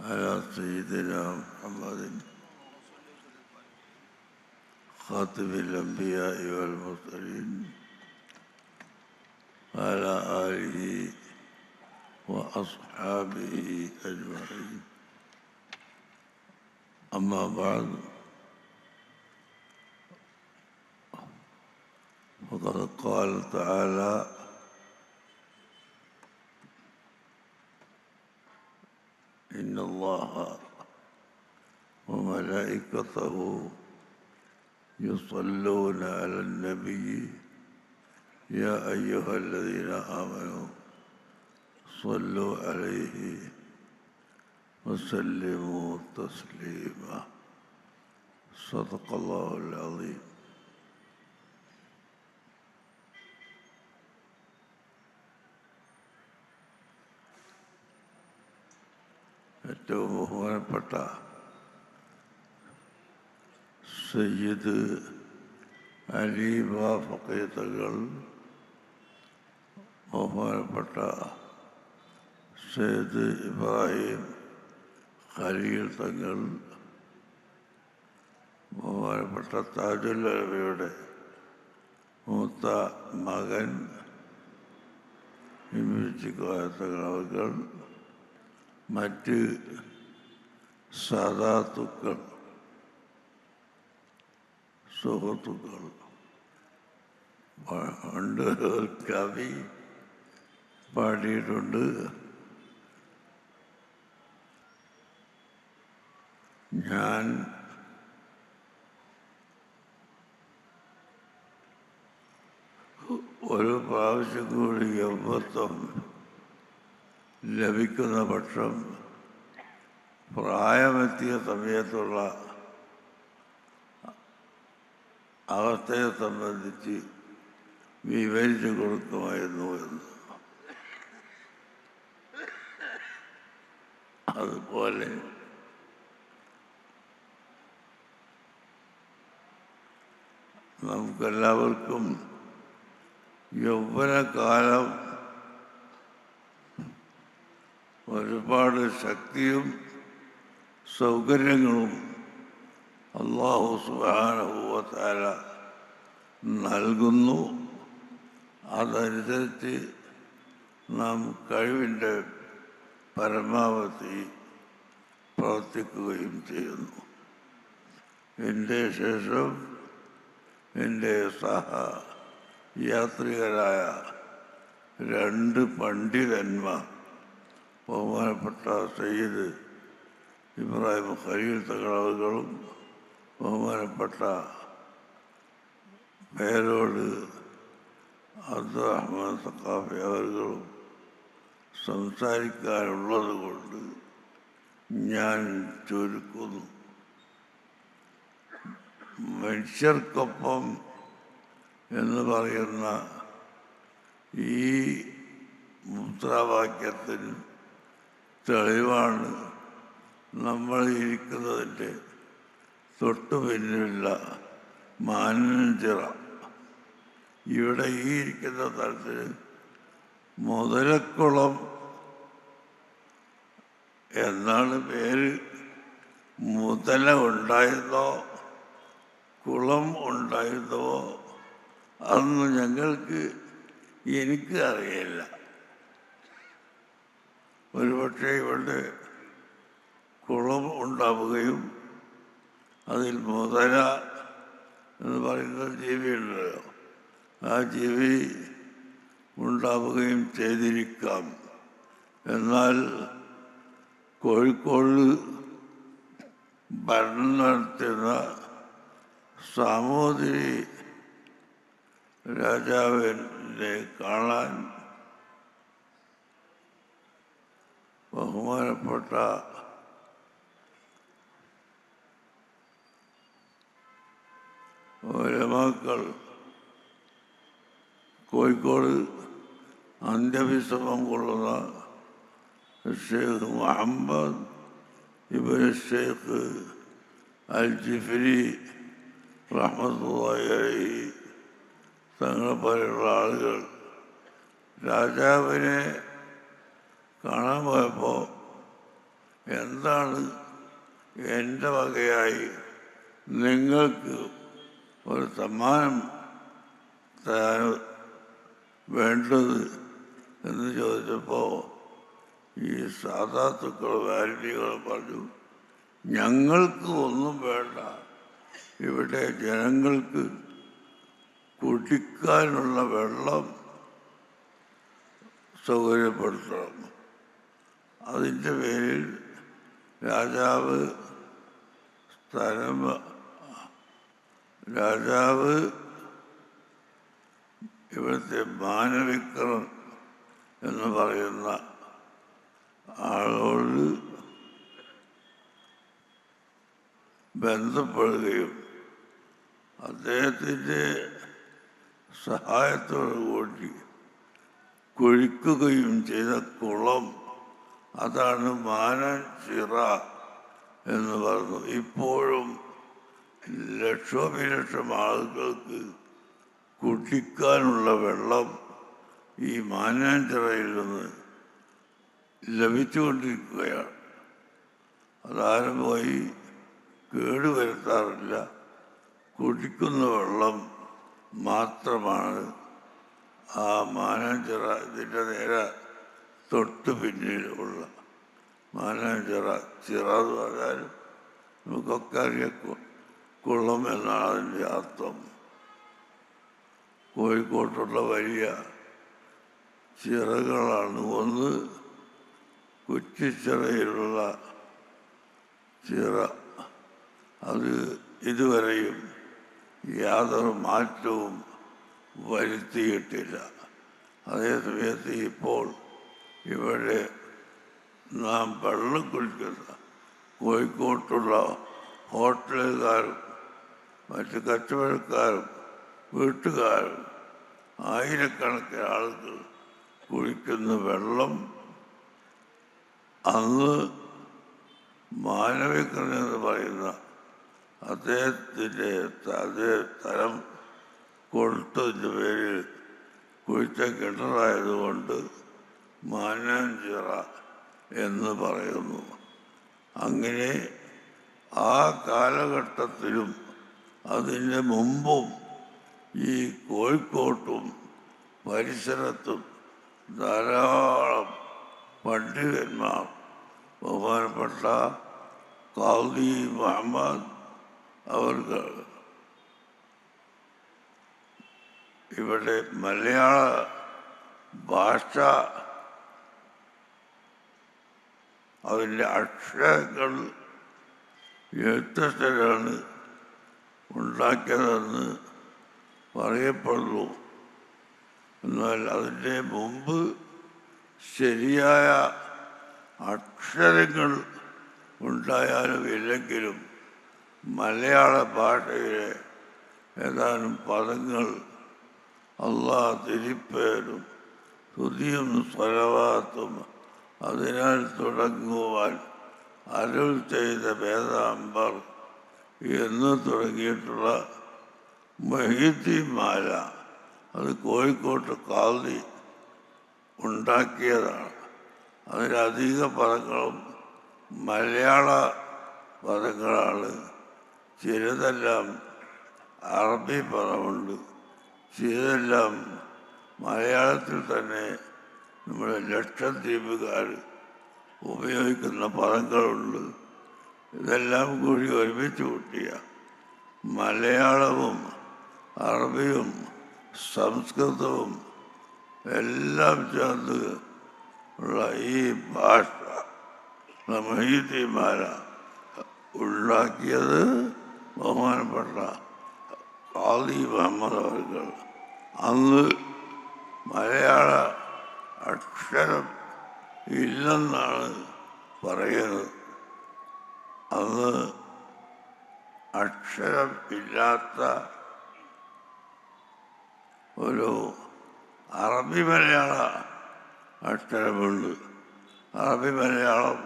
على سيدنا محمد خاتم الأنبياء والمرسلين وعلى آله وأصحابه أجمعين. أما بعد، فقد قال تعالى: إن الله وملائكته يصلون على النبي يا أيها الذين آمنوا صلوا عليه وسلموا تسليما. صدق الله العظيم. ഏറ്റവും ബഹുമാനപ്പെട്ട സയ്യിദ് അലി ഫഖീ തങ്ങൾ, ബഹുമാനപ്പെട്ട സയ്യിദ് ഇബ്രാഹിം ഖലീൽ തങ്ങൾ, ബഹുമാനപ്പെട്ട താജുൽ ഉലമയുടെ മൂത്ത മകൻ ഇമ്മിച്ചിക്കോയ തങ്ങൾ, മറ്റ് സാദാത്തുക്കൾ, സുഹൃത്തുക്കൾ, പണ്ട് കവി പാടിയിട്ടുണ്ട്: ഞാൻ ഒരു പ്രാവശ്യം കൂടി യൗവത്വം ലഭിക്കുന്ന പക്ഷം പ്രായമെത്തിയ സമയത്തുള്ള അവസ്ഥയെ സംബന്ധിച്ച് വിവരിച്ചു കൊടുക്കുമായിരുന്നു എന്ന്. അതുപോലെ നമുക്കെല്ലാവർക്കും യൗവനകാലം ഒരുപാട് ശക്തിയും സൗകര്യങ്ങളും അല്ലാഹു സുബ്ഹാനഹു വ തആല നൽകുന്നു. അതനുസരിച്ച് നാം കഴിവിൻ്റെ പരമാവധി പ്രവർത്തിക്കുകയും ചെയ്യുന്നു. എൻ്റെ ശേഷം എൻ്റെ യാത്രികരായ രണ്ട് പണ്ഡിതന്മാർ, ബഹുമാനപ്പെട്ട സയ്യിദ് ഇബ്രാഹിം ഖലീൽ തങ്ങളും ബഹുമാനപ്പെട്ട പേരോട് അബ്ദുറഹ്മാൻ സഖാഫി അവർകളും സംസാരിക്കാനുള്ളത് കൊണ്ട് ഞാൻ ചുരുക്കുന്നു. മനുഷ്യർക്കൊപ്പം എന്ന് പറയുന്ന ഈ മുദ്രാവാക്യത്തിന് തെളിവാണ് നമ്മൾ ഇരിക്കുന്നതിൻ്റെ തൊട്ടു പിന്നിലുള്ള മാനഞ്ചിറ. ഇവിടെ ഈ ഇരിക്കുന്ന തരത്തിൽ മുതലക്കുളം എന്നാണ് പേര്. മുതല ഉണ്ടായിരുന്നോ കുളം ഉണ്ടായിരുന്നോ അതൊന്നും ഞങ്ങൾക്ക് എനിക്ക് അറിയില്ല. ഒരുപക്ഷെ ഇവിടെ കുളം ഉണ്ടാവുകയും അതിൽ മുതല എന്ന് പറയുന്ന ജീവിയുണ്ടല്ലോ, ആ ജീവി ഉണ്ടാവുകയും ചെയ്തിരിക്കാം. എന്നാൽ കോഴിക്കോട് ഭരണം നടത്തുന്ന സാമൂതിരി രാജാവിനെ കാണാൻ ബഹുമാനപ്പെട്ട ഉലമാക്കൾ കോഴിക്കോട് അന്ത്യവിശ്രമം കൊള്ളുന്ന ഷെയ്ഖ് മുഹമ്മദ് ഇബ്നു ഷെയ്ഖ് അൽ ജിഫ്രി റഹ്മത്തുള്ളാഹി അലൈഹി തങ്ങളെ പോലെയുള്ള ആളുകൾ രാജാവിനെ കാണാൻ പോയപ്പോൾ എന്താണ് എൻ്റെ വകയായി നിങ്ങൾക്ക് ഒരു സമ്മാനം തരാൻ വേണ്ടത് എന്ന് ചോദിച്ചപ്പോൾ ഈ സാധാത്തുക്കൾ വാരിണികൾ പറഞ്ഞു, ഞങ്ങൾക്ക് ഒന്നും വേണ്ട, ഇവിടെ ജനങ്ങൾക്ക് കുടിക്കാനുള്ള വെള്ളം സൗകര്യപ്പെടുത്തണം. അതിൻ്റെ പേരിൽ രാജാവ് ഇവിടുത്തെ മാനവിക്രമൻ എന്ന് പറയുന്ന ആളോട് ബന്ധപ്പെടുകയും അദ്ദേഹത്തിൻ്റെ സഹായത്തോടു കൂടി കുഴിക്കുകയും ചെയ്ത കുളം, അതാണ് മാനാഞ്ചിറ എന്ന് പറഞ്ഞു. ഇപ്പോഴും ലക്ഷോപലക്ഷം ആളുകൾക്ക് കുടിക്കാനുള്ള വെള്ളം ഈ മാനാഞ്ചിറയിൽ നിന്ന് ലഭിച്ചുകൊണ്ടിരിക്കുകയാണ്. അതാരും പോയി കേടുവരുത്താറില്ല. കുടിക്കുന്ന വെള്ളം മാത്രമാണ് ആ മാനാഞ്ചിറ. ഇതിൻ്റെ നേരെ തൊട്ട് പിന്നിലുള്ള മാനാഞ്ചിറ. ചിറ എന്ന് പറഞ്ഞാലും നമുക്കൊക്കെ അറിയാം കുളം എന്നാണ് അതിൻ്റെ അർത്ഥം. കോഴിക്കോട്ടുള്ള വലിയ ചിറകളാണ്. ഒന്ന് കുറ്റിച്ചിറയിലുള്ള ചിറ, അത് ഇതുവരെയും യാതൊരു മാറ്റവും വരുത്തിയിട്ടില്ല. അതേസമയത്ത് ഇപ്പോൾ ഇവിടെ നാം വെള്ളം കുടിക്കുന്ന കോഴിക്കോട്ടുള്ള ഹോട്ടലുകാരും മറ്റ് കച്ചവടക്കാരും വീട്ടുകാരും ആയിരക്കണക്കിന് ആളുകൾ കുടിക്കുന്ന വെള്ളം അന്ന് മാനവികൻ എന്ന് പറയുന്ന അദ്ദേഹത്തിൻ്റെ അതേ തരം കൊടുത്തതിൻ്റെ പേരിൽ കുഴിച്ച കിണറായതുകൊണ്ട് മാനാഞ്ചിറ എന്ന് പറയുന്നു. അങ്ങനെ ആ കാലഘട്ടത്തിലും അതിന് മുമ്പും ഈ കോഴിക്കോട്ടും പരിസരത്തും ധാരാളം പണ്ഡിതന്മാർ, ബഹുമാനപ്പെട്ട ഖാദി മുഹമ്മദ് അവർക്ക് ഇവിടെ മലയാള ഭാഷ അതിൻ്റെ അക്ഷരങ്ങൾ എഴുത്തച്ഛനാണ് ഉണ്ടാക്കിയതെന്ന് പറയപ്പെടുന്നു. എന്നാൽ അതിൻ്റെ മുമ്പ് ശരിയായ അക്ഷരങ്ങൾ ഉണ്ടായാലും ഇല്ലെങ്കിലും മലയാള ഭാഷയിലെ ഏതാനും പദങ്ങൾ അല്ലാഹ് തിരിപ്പേരും സ്തുതിയും സ്വലവാത്തും അതിനാൽ തുടങ്ങുവാൻ അരുൾ ചെയ്ത വേദാംബർ എന്ന് തുടങ്ങിയിട്ടുള്ള മൊഹീദ്ദീൻമാല, അത് കോഴിക്കോട്ട് ഖാദി ഉണ്ടാക്കിയതാണ്. അതിലധിക പദങ്ങളും മലയാള പദങ്ങളാണ്. ചിലതെല്ലാം അറബി പദമുണ്ട്, ചിലതെല്ലാം മലയാളത്തിൽ തന്നെ നമ്മുടെ ലക്ഷദ്വീപുകാർ ഉപയോഗിക്കുന്ന പദങ്ങളുണ്ട്. ഇതെല്ലാം കൂടി ഒരുമിച്ച് കൂട്ടിയ മലയാളവും അറബിയും സംസ്കൃതവും എല്ലാം ചേർന്ന് ഉള്ള ഈ ഭാഷ മൊഹീദ്ദീൻമാല ഉണ്ടാക്കിയത് ബഹുമാനപ്പെട്ട ഖാദി മുഹമ്മദ് അവർ. അന്ന് മലയാള അക്ഷരം ഇല്ലെന്നാണ് പറയുന്നത്. അന്ന് അക്ഷരം ഇല്ലാത്ത ഒരു അറബി മലയാള അക്ഷരമുണ്ട്. അറബി മലയാളം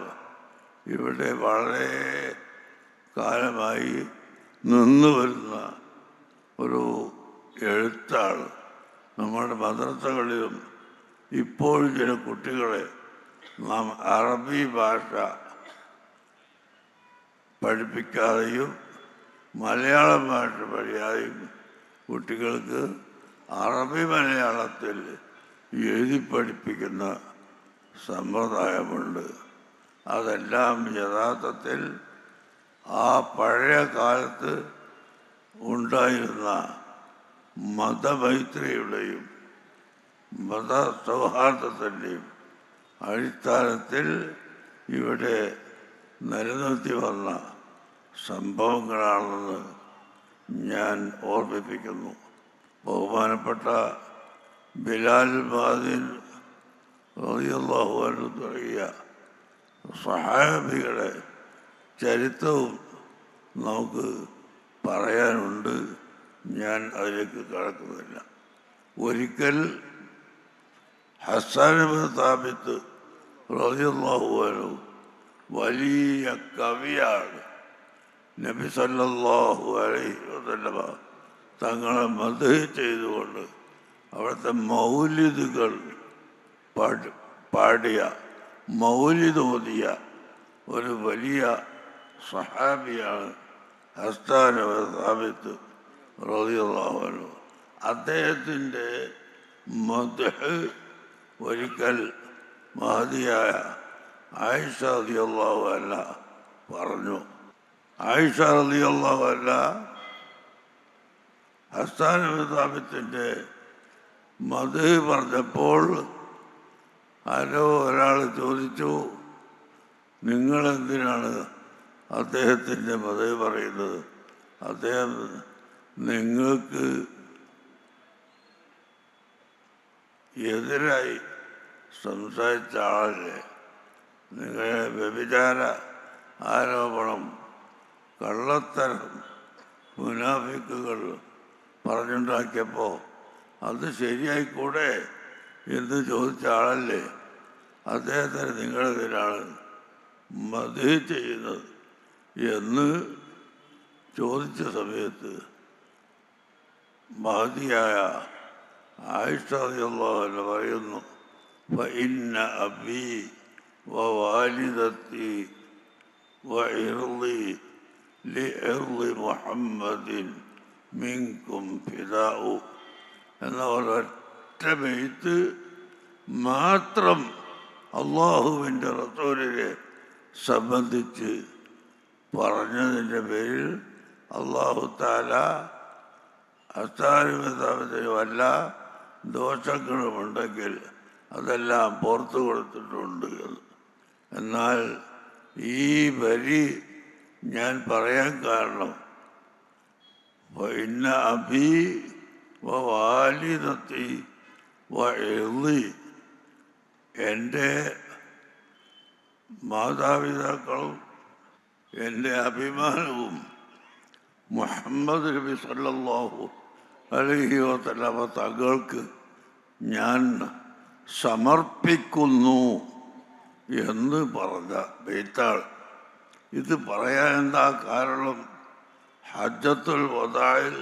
ഇവിടെ വളരെ കാലമായി നിന്നു വരുന്ന ഒരു എഴുത്താണ്. നമ്മുടെ മദ്രസകളിലും ഇപ്പോൾ ചില കുട്ടികളെ നാം അറബി ഭാഷ പഠിപ്പിക്കാതെയും മലയാളം ഭാഷ പഠിക്കാതെയും കുട്ടികൾക്ക് അറബി മലയാളത്തിൽ എഴുതി പഠിപ്പിക്കുന്ന സമ്പ്രദായമുണ്ട്. അതെല്ലാം യഥാർത്ഥത്തിൽ ആ പഴയ കാലത്ത് ഉണ്ടായിരുന്ന മതമൈത്രിയുടെയും മതസൗഹാർദ്ദത്തിൻ്റെയും അടിസ്ഥാനത്തിൽ ഇവിടെ നിലനിർത്തി വന്ന സംഭവങ്ങളാണെന്ന് ഞാൻ ഓർമ്മിപ്പിക്കുന്നു. ബഹുമാനപ്പെട്ട ബിലാൽ ബാദിൻ റളിയല്ലാഹു അൻഹു തുടങ്ങിയ സ്വഹാബികളുടെ ചരിത്രവും നമുക്ക് പറയാനുണ്ട്. ഞാൻ അതിലേക്ക് കടക്കുന്നില്ല. ഒരിക്കൽ ഹസ്സാൻ ഇബ്നു സാബിത്ത് റളിയല്ലാഹു അൻഹു വലിയ കവിയാണ്. നബി സല്ലല്ലാഹു അലൈഹി വസല്ലമ തങ്ങളെ മദ്ഹ് ചെയ്തുകൊണ്ട് അവിടുത്തെ മൗലിദുകൾ പാടിയ മൗലിദ് ഓതിയ ഒരു വലിയ സ്വഹാബിയാണ് ഹസ്സാൻ ഇബ്നു സാബിത്ത് റളിയല്ലാഹു അൻഹു. അദ്ദേഹത്തിൻ്റെ മദ്ഹ് ഒരിക്കൽ മഹദിയായ ആയിഷ റളിയല്ലാഹു അൻഹ പറഞ്ഞു. ആയിഷ റളിയല്ലാഹു അൻഹ ഹസ്സാൻ ഇബ്നു സാബിത്തിൻ്റെ മദ്ഹ് പറഞ്ഞപ്പോൾ ആരോ ഒരാൾ ചോദിച്ചു, നിങ്ങളെന്തിനാണ് അദ്ദേഹത്തിൻ്റെ മദ്ഹ് പറയുന്നത്? അദ്ദേഹം നിങ്ങൾക്ക് എതിരായി സംസാരിച്ച ആളല്ലേ? നിങ്ങളെ വ്യഭിചാര ആരോപണം, കള്ളത്തരം, മുനാഫിക്കുകൾ പറഞ്ഞുണ്ടാക്കിയപ്പോൾ അത് ശരിയായിക്കൂടെ എന്ന് ചോദിച്ച ആളല്ലേ? അദ്ദേഹത്തിന് നിങ്ങളെതിരാണ് മദ്ഹ് ചെയ്യുന്നത് എന്ന് ചോദിച്ച സമയത്ത് മഹദിയായ ആയിഷ റളിയല്ലാഹു അൻഹ പറയുന്നു, ഫഇന്ന അബീ വവാലിദത്തി വഇർളി ലിഇർളി മുഹമ്മദിൻ മിൻകും ഫിദാഉ എന്ന ഒരൊറ്റ ബെയ്ത്ത് മാത്രം അള്ളാഹുവിൻ്റെ റസൂലിനെ സംബന്ധിച്ച് പറഞ്ഞതിൻ്റെ പേരിൽ അള്ളാഹു തആല ഹസ്സാൻ ഇബ്നു സാബിത്തിന് വല്ല ദോഷങ്ങളുമുണ്ടെങ്കിൽ അതെല്ലാം പുറത്തു കൊടുത്തിട്ടുണ്ട്. എന്നാൽ ഈ വരി ഞാൻ പറയാൻ കാരണം ഇന്ന അബീ വവാലിദത്തി വഇർളി, എൻ്റെ മാതാപിതാക്കളും എൻ്റെ അഭിമാനവും മുഹമ്മദ് നബി സല്ലല്ലാഹു അലൈഹി വസല്ലമ തങ്ങൾക്ക് ഞാൻ സമർപ്പിക്കുന്നു എന്ന് പറഞ്ഞ ബെയ്ത്താണ്. ഇത് പറയാൻ എന്താ കാരണം? ഹജ്ജത്തുൽ വദാഇൽ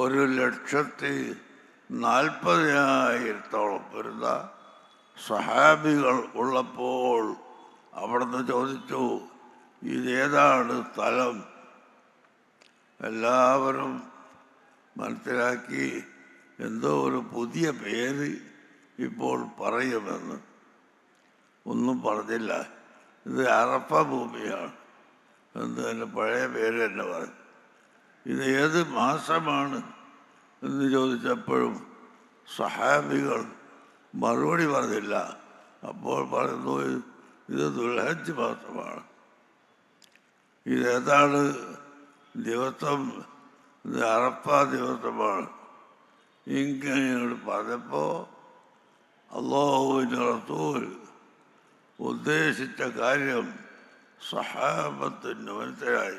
1,40,000 വരുന്ന സ്വഹാബികൾ ഉള്ളപ്പോൾ അവിടുന്ന് ചോദിച്ചു, ഇതേതാണ് സ്ഥലം? എല്ലാവരും മനസ്സിലാക്കി എന്തോ ഒരു പുതിയ പേര് ഇപ്പോൾ പറയുമെന്ന്. ഒന്നും പറഞ്ഞില്ല. ഇത് അറഫ ഭൂമിയാണ് എന്ന് തന്നെ പഴയ പേര് തന്നെ പറഞ്ഞു. ഇത് ഏത് മാസമാണ് എന്ന് ചോദിച്ചപ്പോഴും സ്വഹാബികൾ മറുപടി പറഞ്ഞില്ല. അപ്പോൾ പറയുന്നു, ഇത് ദുൽഹജ്ജ് മാസമാണ്. ഇതേതാണ് ദിവസം? ഇത് അറഫ ദിവസമാണ്. ഇങ്ങനെയോട് പറഞ്ഞപ്പോൾ അല്ലാഹുവിൻ്റെ റസൂൽ ഉദ്ദേശിച്ച കാര്യം സ്വഹാബത്തിന് മനസ്സിലായി.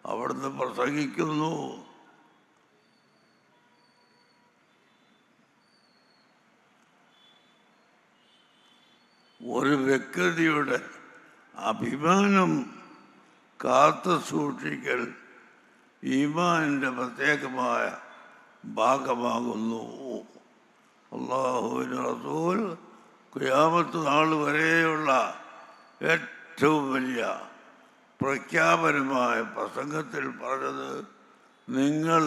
അവിടുന്ന് പ്രസംഗിക്കുന്നു, ഒരു വ്യക്തിയുടെ അഭിമാനം കാത്തു സൂക്ഷിക്കൽ ഈമാനിൻ്റെ പ്രത്യേകമായ ഭാഗമാകുന്നു. അല്ലാഹുവിൻ്റെ റസൂൽ ഖിയാമത്ത് നാൾ വരെയുള്ള ഏറ്റവും വലിയ പ്രഖ്യാപനമായ പ്രസംഗത്തിൽ പറഞ്ഞത്, നിങ്ങൾ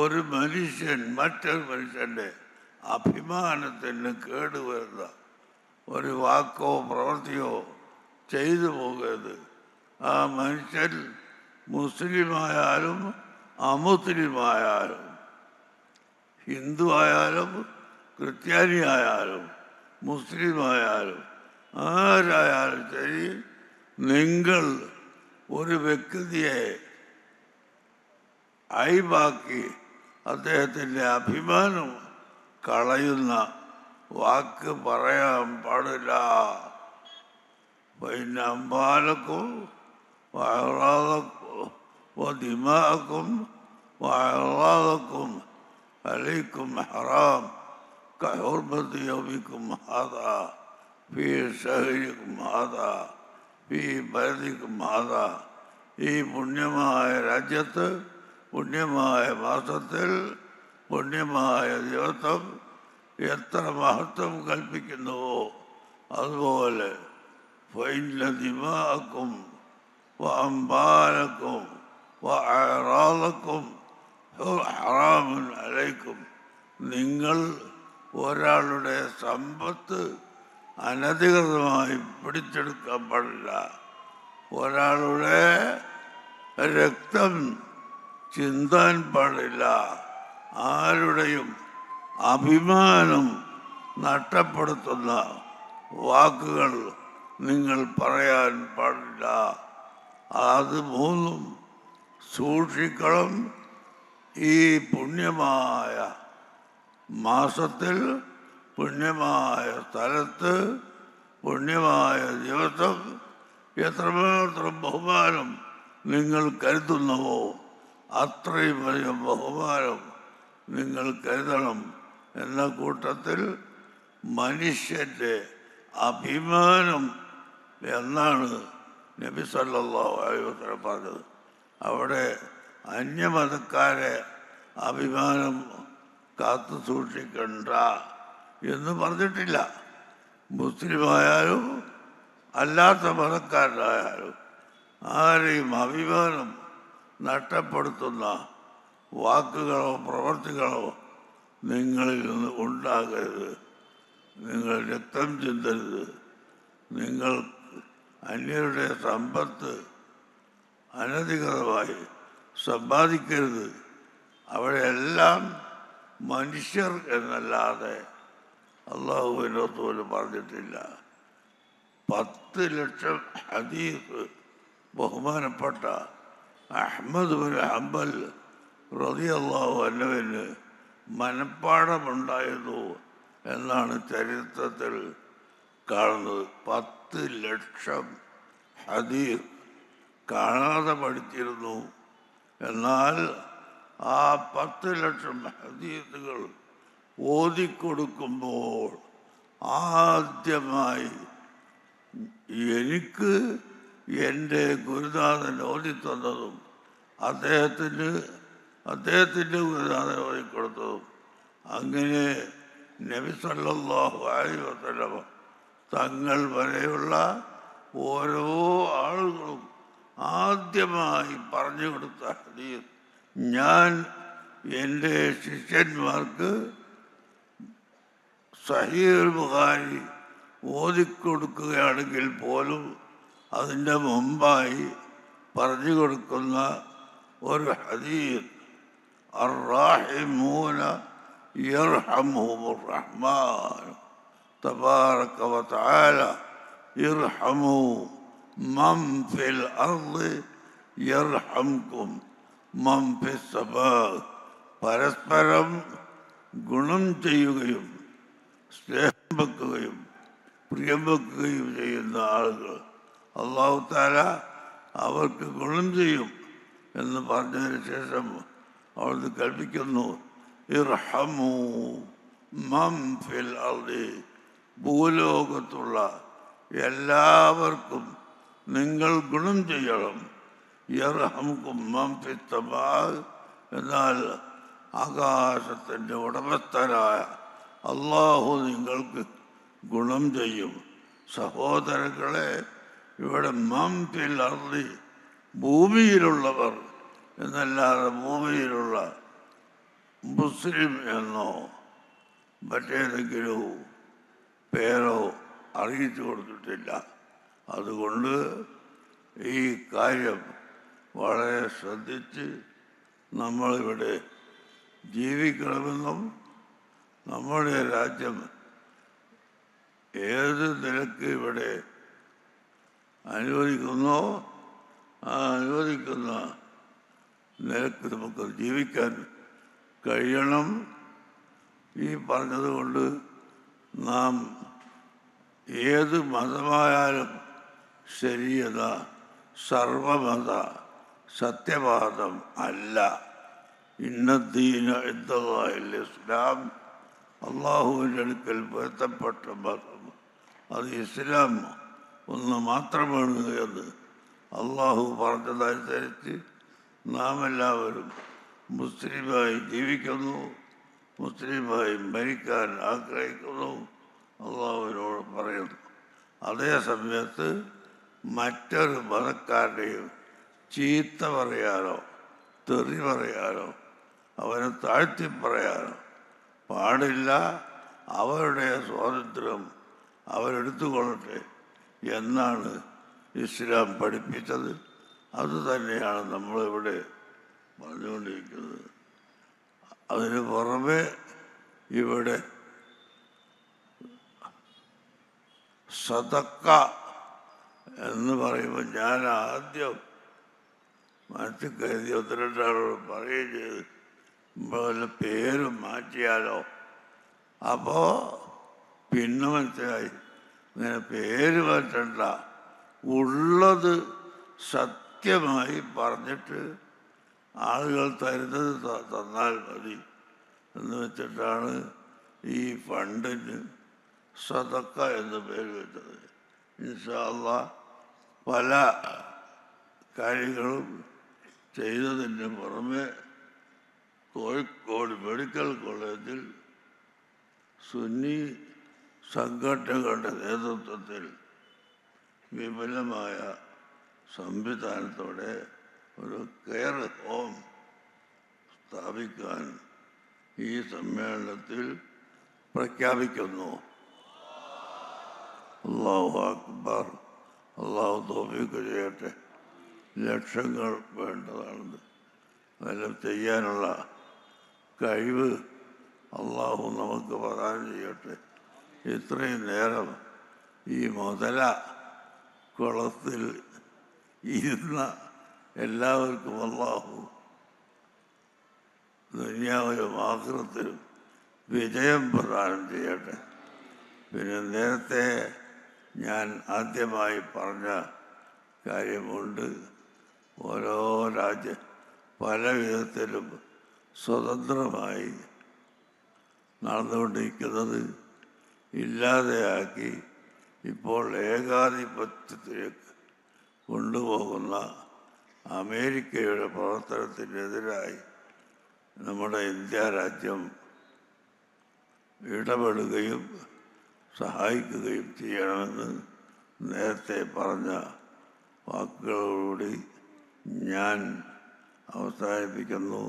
ഒരു മനുഷ്യൻ മറ്റൊരു മനുഷ്യൻ്റെ അഭിമാനത്തിന് കേടുവരുന്ന ഒരു വാക്കോ പ്രവൃത്തിയോ ചെയ്തു പോകരുത്. ആ മനുഷ്യൻ മുസ്ലിമായാലും അമുസ്ലിമായാലും ഹിന്ദു ആയാലും ക്രിസ്ത്യാനിയായാലും മുസ്ലിമായാലും ആരായാലും ശരി, നിങ്ങൾ ഒരു വ്യക്തിയെ അയവാക്കി അദ്ദേഹത്തിൻ്റെ അഭിമാനം കളയുന്ന വാക്ക് പറയാൻ പാടില്ല. പിന്നെ അമ്പാലക്കും വഅറാദക്കും വദിമാഅക്കും വഅറാദക്കും അലൈക്കും ഹറാം കഹുർമത്തി യൗമിക്കും ഹാദാ ഫീ ശഹരിക്കും ഹാദാ ഫീ ബലദിക്കും ഹാദാ. ഈ പുണ്യമായ രാജ്യത്ത്, പുണ്യമായ മാസത്തിൽ, പുണ്യമായ ദിവസം എത്ര മഹത്വം കൽപ്പിക്കുന്നുവോ അതുപോലെ ഫൈന ദിമാഅക്കും വഅംബാലക്കും വഅറാദക്കും ഹറാമുൻ അലൈക്കും. നിങ്ങൾ ഒരാളുടെ സമ്പത്ത് അനധികൃതമായി പിടിച്ചെടുക്കാൻ പാടില്ല. ഒരാളുടെ രക്തം ചിന്താൻ പാടില്ല. ആരുടെയും അഭിമാനം നഷ്ടപ്പെടുത്തുന്ന വാക്കുകൾ നിങ്ങൾ പറയാൻ പാടില്ല. അത് മൂന്നും സൂക്ഷിക്കണം. ഈ പുണ്യമായ മാസത്തിൽ, പുണ്യമായ സ്ഥലത്ത്, പുണ്യമായ ദിവസം എത്രമാത്രം ബഹുമാനം നിങ്ങൾ കരുതുന്നുവോ അത്രയും വലിയ ബഹുമാനം നിങ്ങൾ കരുതണം. എന്ന കൂട്ടത്തിൽ മനുഷ്യൻ്റെ അഭിമാനം എന്നാണ് നബി സല്ലല്ലാഹു അലൈഹി വസല്ലം പറഞ്ഞത്. അവിടെ അന്യമതക്കാരെ അഭിമാനം കാത്തു സൂക്ഷിക്കണ്ട എന്ന് പറഞ്ഞിട്ടില്ല. മുസ്ലിമായാലും അല്ലാത്ത മതക്കാരനായാലും ആരെയും അഭിമാനം നഷ്ടപ്പെടുത്തുന്ന വാക്കുകളോ പ്രവൃത്തികളോ നിങ്ങളിൽ നിന്ന് ഉണ്ടാകരുത്. നിങ്ങൾ രക്തം ചിന്തരുത്. നിങ്ങൾ അന്യരുടെ സമ്പത്ത് അനധികൃതമായി സമ്പാദിക്കരുത്. അവിടെയെല്ലാം മനുഷ്യർ എന്നല്ലാതെ അള്ളാഹുവിൻ്റെ റസൂൽ പറഞ്ഞിട്ടില്ല. 10 ലക്ഷം ഹദീസ് ബഹുമാനപ്പെട്ട അഹ്മദ് ബിൻ ഹംബൽ റളിയല്ലാഹു അൻഹുവിന് മനപ്പാഠമുണ്ടായിരുന്നു എന്നാണ് ചരിത്രത്തിൽ കാണുന്നത്. 10 ലക്ഷം ഹദീസ് കാണാതെ പഠിച്ചിരുന്നു. എന്നാൽ ആ 10 ലക്ഷം ഹദീസുകൾ ഓതിക്കൊടുക്കുമ്പോൾ ആദ്യമായി എനിക്ക് എൻ്റെ ഗുരുനാഥൻ ഓതിത്തന്നതും അദ്ദേഹത്തിൻ്റെ ഗുരുനാഥൻ ഓതിക്കൊടുത്തതും അങ്ങനെ നബി സല്ലല്ലാഹു അലൈഹി വസല്ലം തങ്ങൾ വരെയുള്ള ഓരോ ആളുകളും ആദ്യമായി പറഞ്ഞു കൊടുത്ത ഹദീസ് ഞാൻ എൻ്റെ ശിഷ്യന്മാർക്ക് സഹീഹുൽ ബുഖാരി ഓതിക്കൊടുക്കുകയാണെങ്കിൽ പോലും അതിൻ്റെ മുമ്പായി പറഞ്ഞു കൊടുക്കുന്ന ഒരു ഹദീസ് അർറാഹിമൂന യർഹമുഹുർ റഹ്മാൻ തബാറക വതആല ഇർഹമു മൻ ഫിൽ അർളി യർഹംകും മൻ ഫിസ് സമാ. പരസ്പരം ഗുണം ചെയ്യുകയും സ്നേഹം വെക്കുകയും പ്രിയം വെക്കുകയും ചെയ്യുന്ന ആളുകൾ അല്ലാഹു തആല അവർക്ക് ഗുണം ചെയ്യും എന്ന് പറഞ്ഞതിന് ശേഷം അവിടുന്ന് കൽപ്പിക്കുന്നു ഇർഹമു മൻ ഫിൽ അർളി. ഭൂലോകത്തുള്ള എല്ലാവർക്കും നിങ്ങൾ ഗുണം ചെയ്യണം. യർഹംകും മൻ ഫിസ് സമാ. എന്നാൽ ആകാശത്തിൻ്റെ ഉടമസ്ഥനായ അള്ളാഹു നിങ്ങൾക്ക് ഗുണം ചെയ്യും. സഹോദരങ്ങളെ, ഇവിടെ മൻ ഫിൽ അർളി ഭൂമിയിലുള്ളവർ എന്നല്ലാതെ ഭൂമിയിലുള്ള മുസ്ലിം എന്നോ മറ്റേതെങ്കിലും പേരോ അറിയിച്ചു കൊടുത്തിട്ടില്ല. അതുകൊണ്ട് ഈ കാര്യം വളരെ ശ്രദ്ധിച്ച് നമ്മളിവിടെ ജീവിക്കണമെന്നും നമ്മുടെ രാജ്യം ഏത് നിലക്ക് ഇവിടെ അനുവദിക്കുന്നോ ആ അനുവദിക്കുന്ന നിലക്ക് നമുക്ക് ജീവിക്കാൻ കഴിയണം. ഈ പറഞ്ഞതുകൊണ്ട് നാം ഏത് മതമായാലും ശരിയത സർവമത സത്യവാദം അല്ല. ഇന്നദ്ദീന ഇൻദല്ലാഹിൽ ഇസ്ലാം, അള്ളാഹുവിൻ്റെ അടുക്കൽ പൊരുത്തപ്പെട്ട മതം അത് ഇസ്ലാം ഒന്ന് മാത്രമാണ് എന്ന് അള്ളാഹു പറഞ്ഞതനുസരിച്ച് നാം എല്ലാവരും മുസ്ലിമായി ജീവിക്കുന്നു, മുസ്ലിമായി മരിക്കാൻ ആഗ്രഹിക്കുന്നു, അള്ളാഹുവിനോട് പറയുന്നു. അതേ സമയത്ത് മറ്റൊരു മതക്കാരുടെയും ചീത്ത പറയാനോ തെറി പറയാനോ അവനെ താഴ്ത്തി പറയാനോ പാടില്ല. അവരുടെ സ്വാതന്ത്ര്യം അവരെടുത്തുകൊള്ളട്ടെ എന്നാണ് ഇസ്ലാം പഠിപ്പിച്ചത്. അതുതന്നെയാണ് നമ്മളിവിടെ പറഞ്ഞുകൊണ്ടിരിക്കുന്നത്. അതിന് പുറമെ ഇവിടെ സദക്ക എന്ന് പറയുമ്പോൾ ഞാൻ ആദ്യം മനസ്സിൽ കരുതി ഒന്ന് രണ്ടാളോട് പറയുകയും ചെയ്ത് വല്ല പേരും മാറ്റിയാലോ. അപ്പോൾ പിന്നെ മനസ്സിലായി ഇങ്ങനെ പേര് മാറ്റണ്ട, ഉള്ളത് സത്യമായി പറഞ്ഞിട്ട് ആളുകൾ തരുന്നത് തന്നാൽ മതി എന്ന് വെച്ചിട്ടാണ് ഈ ഫണ്ടിന് സദക്ക എന്ന് പേര് വെച്ചത്. ഇൻഷാ അല്ലാഹ് പല കാര്യങ്ങളും ചെയ്തതിന് പുറമെ കോഴിക്കോട് മെഡിക്കൽ കോളേജിൽ സുന്നി സംഘടനകളുടെ നേതൃത്വത്തിൽ വിപുലമായ സംവിധാനത്തോടെ ഒരു കെയർ ഹോം സ്ഥാപിക്കാൻ ഈ സമ്മേളനത്തിൽ പ്രഖ്യാപിക്കുന്നു. അല്ലാഹു അക്ബർ. അല്ലാഹു തൗഫീഖ് ചെയ്യട്ടെ. ലക്ഷങ്ങൾ വേണ്ടതാണെന്ന് അതെല്ലാം ചെയ്യാനുള്ള കഴിവ് അള്ളാഹു നമുക്ക് പ്രദാനം ചെയ്യട്ടെ. ഇത്രയും നേരം ഈ മുതല കുളത്തിൽ ഇരുന്ന എല്ലാവർക്കും അള്ളാഹു ദുനിയാവിലും ആഖിറത്തിലും വിജയം പ്രദാനം ചെയ്യട്ടെ. പിന്നെ നേരത്തെ ഞാൻ ആദ്യമായി പറഞ്ഞ കാര്യമുണ്ട്. ഓരോ പല വിധത്തിലും സ്വതന്ത്രമായി നടന്നുകൊണ്ടിരിക്കുന്നത് ഇല്ലാതെയാക്കി ഇപ്പോൾ ഏകാധിപത്യത്തിലേക്ക് കൊണ്ടുപോകുന്ന അമേരിക്കയുടെ പ്രവർത്തനത്തിനെതിരായി നമ്മുടെ ഇന്ത്യ രാജ്യം ഇടപെടുകയും സഹായിക്കുകയും ചെയ്യണമെന്ന് നേരത്തെ പറഞ്ഞ വാക്കുകളോടുകൂടി ഞാൻ അവസാനിപ്പിക്കുന്നു.